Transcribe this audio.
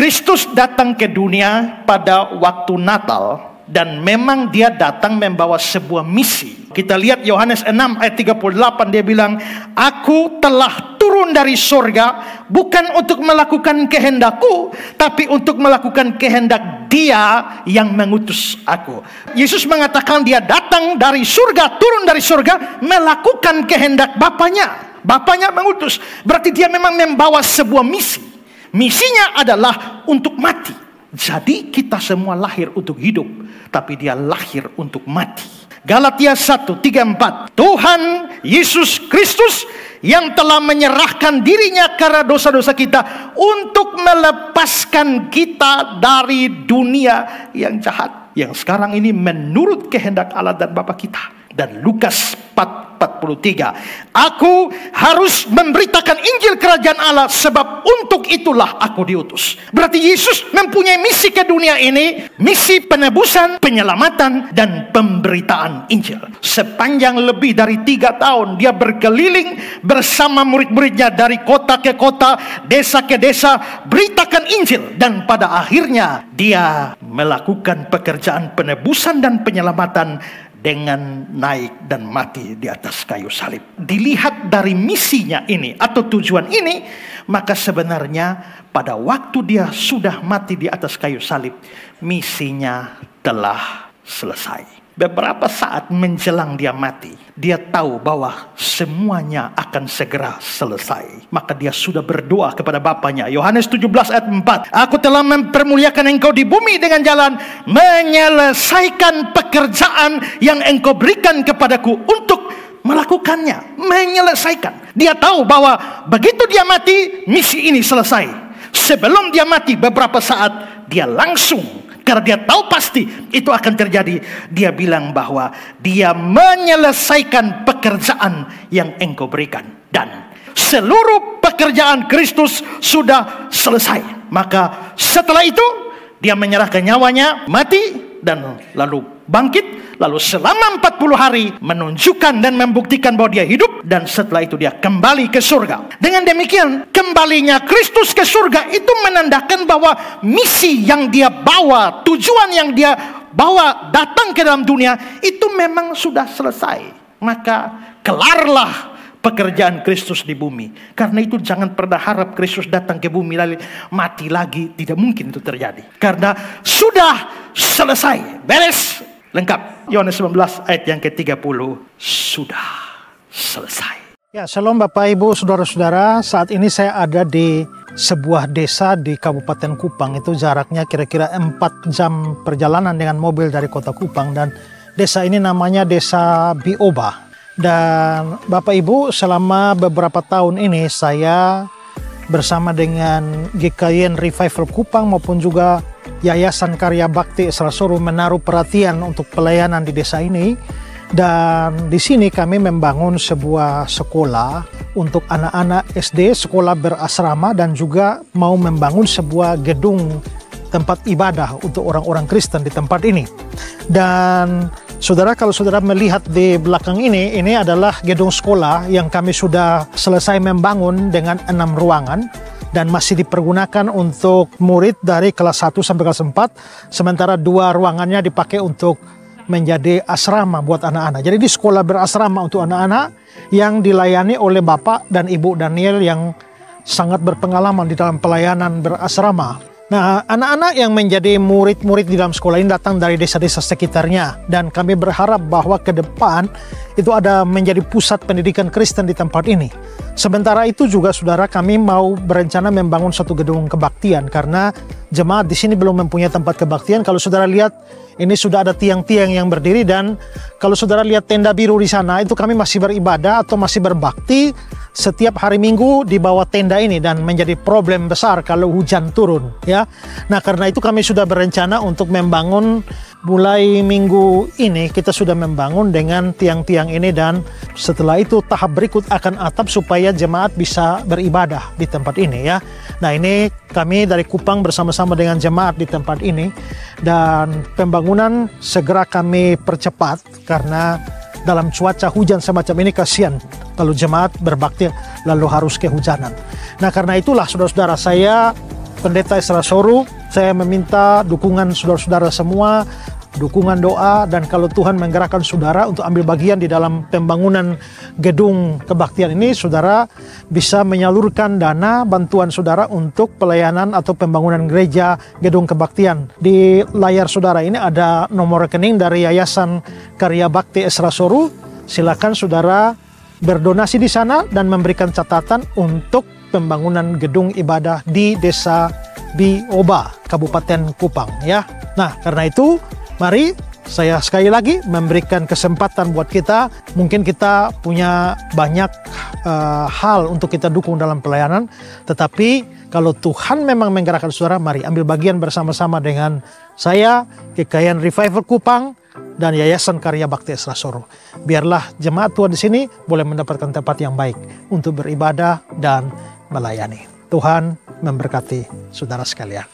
Kristus datang ke dunia pada waktu Natal. Dan memang dia datang membawa sebuah misi. Kita lihat Yohanes 6 ayat 38, dia bilang, "Aku telah turun dari surga bukan untuk melakukan kehendakku, tapi untuk melakukan kehendak Dia yang mengutus aku." Yesus mengatakan dia datang dari surga, turun dari surga, melakukan kehendak Bapaknya. Bapaknya mengutus. Berarti dia memang membawa sebuah misi. Misinya adalah untuk mati. Jadi kita semua lahir untuk hidup, tapi dia lahir untuk mati. Galatia 1:3-4. Tuhan Yesus Kristus yang telah menyerahkan dirinya karena dosa-dosa kita untuk melepaskan kita dari dunia yang jahat, yang sekarang ini menurut kehendak Allah dan Bapa kita. Dan Lukas 4:43. Aku harus memberitakan Injil Kerajaan Allah, sebab untuk itulah aku diutus. Berarti Yesus mempunyai misi ke dunia ini, misi penebusan, penyelamatan, dan pemberitaan Injil. Sepanjang lebih dari 3 tahun dia berkeliling bersama murid-muridnya dari kota ke kota, desa ke desa, beritakan Injil. Dan pada akhirnya dia melakukan pekerjaan penebusan dan penyelamatan dengan naik dan mati di atas kayu salib. Dilihat dari misinya ini atau tujuan ini, maka sebenarnya pada waktu dia sudah mati di atas kayu salib, misinya telah selesai. Beberapa saat menjelang dia mati, dia tahu bahwa semuanya akan segera selesai. Maka dia sudah berdoa kepada Bapaknya. Yohanes 17 ayat 4. Aku telah mempermuliakan engkau di bumi dengan jalan menyelesaikan pekerjaan yang engkau berikan kepadaku untuk melakukannya. Menyelesaikan. Dia tahu bahwa begitu dia mati, misi ini selesai. Sebelum dia mati beberapa saat, dia langsung, karena dia tahu pasti itu akan terjadi, dia bilang bahwa dia menyelesaikan pekerjaan yang engkau berikan. Dan seluruh pekerjaan Kristus sudah selesai. Maka setelah itu dia menyerahkan nyawanya, mati, dan lalu bangkit. Lalu selama 40 hari menunjukkan dan membuktikan bahwa dia hidup. Dan setelah itu dia kembali ke surga. Dengan demikian, kembalinya Kristus ke surga itu menandakan bahwa misi yang dia bawa, tujuan yang dia bawa datang ke dalam dunia, itu memang sudah selesai. Maka kelarlah pekerjaan Kristus di bumi. Karena itu jangan pernah harap Kristus datang ke bumi lalu mati lagi. Tidak mungkin itu terjadi. Karena sudah selesai. Beres. Lengkap. Yohanes 19 ayat yang ke-30. Sudah selesai. Ya, shalom Bapak Ibu, saudara-saudara. Saat ini saya ada di sebuah desa di Kabupaten Kupang. Itu jaraknya kira-kira 4 jam perjalanan dengan mobil dari kota Kupang. Dan desa ini namanya Desa Bioba. Dan Bapak Ibu, selama beberapa tahun ini saya bersama dengan GKIN Revival Kupang maupun juga Yayasan Karya Bakti Selasuru menaruh perhatian untuk pelayanan di desa ini. Dan di sini kami membangun sebuah sekolah untuk anak-anak SD, sekolah berasrama, dan juga mau membangun sebuah gedung tempat ibadah untuk orang-orang Kristen di tempat ini. Dan saudara, kalau saudara melihat di belakang ini adalah gedung sekolah yang kami sudah selesai membangun dengan 6 ruangan dan masih dipergunakan untuk murid dari kelas 1 sampai kelas 4, sementara 2 ruangannya dipakai untuk menjadi asrama buat anak-anak. Jadi di sekolah berasrama untuk anak-anak yang dilayani oleh Bapak dan Ibu Daniel yang sangat berpengalaman di dalam pelayanan berasrama. Nah, anak-anak yang menjadi murid-murid di dalam sekolah ini datang dari desa-desa sekitarnya. Dan kami berharap bahwa ke depan itu ada menjadi pusat pendidikan Kristen di tempat ini. Sementara itu juga saudara, kami mau berencana membangun satu gedung kebaktian. Karena jemaat di sini belum mempunyai tempat kebaktian. Kalau saudara lihat, ini sudah ada tiang-tiang yang berdiri. Dan kalau saudara lihat tenda biru di sana, itu kami masih beribadah atau masih berbakti setiap hari Minggu di bawah tenda ini, dan menjadi problem besar kalau hujan turun, ya. Nah, karena itu kami sudah berencana untuk membangun mulai minggu ini. Kita sudah membangun dengan tiang-tiang ini, dan setelah itu tahap berikut akan atap supaya jemaat bisa beribadah di tempat ini, ya. Nah, ini kami dari Kupang bersama-sama dengan jemaat di tempat ini, dan pembangunan segera kami percepat karena dalam cuaca hujan semacam ini kasihan kalau jemaat berbakti lalu harus kehujanan. Nah, karena itulah saudara-saudara, saya Pendeta Esra Soru, saya meminta dukungan saudara-saudara semua, dukungan doa, dan kalau Tuhan menggerakkan saudara untuk ambil bagian di dalam pembangunan gedung kebaktian ini, saudara bisa menyalurkan dana bantuan saudara untuk pelayanan atau pembangunan gereja gedung kebaktian. Di layar saudara ini ada nomor rekening dari Yayasan Karya Bakti Esra Soru. Silakan saudara berdonasi di sana dan memberikan catatan untuk pembangunan gedung ibadah di Desa Bioba, Kabupaten Kupang ya. Nah, karena itu mari saya sekali lagi memberikan kesempatan buat kita. Mungkin kita punya banyak hal untuk kita dukung dalam pelayanan. Tetapi kalau Tuhan memang menggerakkan saudara, mari ambil bagian bersama-sama dengan saya, GKIAN Revival Kupang, dan Yayasan Karya Bakti Esra Soru. Biarlah jemaat Tuhan di sini boleh mendapatkan tempat yang baik untuk beribadah dan melayani. Tuhan memberkati saudara sekalian.